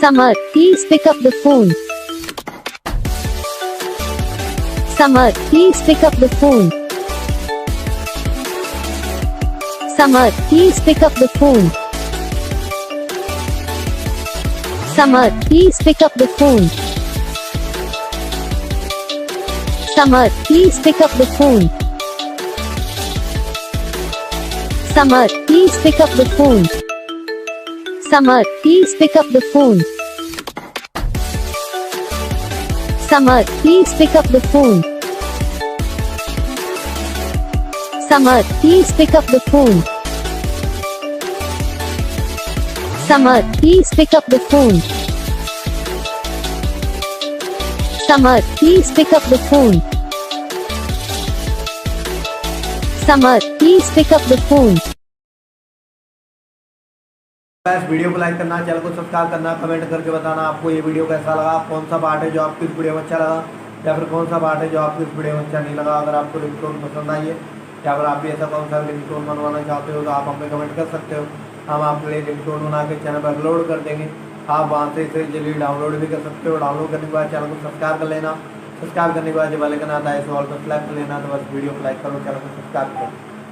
Samar, please pick up the phone. Samar, please pick up the phone. Samar, please pick up the phone. Samar, please pick up the phone. Samar, please pick up the phone. Samar, please pick up the phone. Samar, please pick up the phone. Samar, please pick up the phone. Samar, please pick up the phone. Samar, please pick up the phone. Samar, please pick up the phone. Samar, please pick up the phone. इस video को like करना, channel को subscribe करना, comment करके बताना आपको ये video कैसा लगा, कौन सा पार्ट है जो आपको इस वीडियो में अच्छा लगा या फिर कौन सा पार्ट है जो आपको इस वीडियो में अच्छा नहीं लगा। अगर आपको रिंगटोन पसंद आई है या फिर आप भी ऐसा कौन सा रिंगटोन बनवाना चाहते हो तो आप हमें कमेंट कर सकते हो। हम आपके लिए रिंगटोन बना के चैनल पर अपलोड कर देंगे। आप वहाँ से इसे जल्दी डाउनलोड भी कर सकते हो। डाउनलोड करने के बाद चैनल को सब्सक्राइब कर लेना। सब्सक्राइब करने के बाद जब वाले का आता है इसे ऑल पर सेलेक्ट कर लेना। तो बस वीडियो को लाइक करो, चैनल को सब्सक्राइब करो।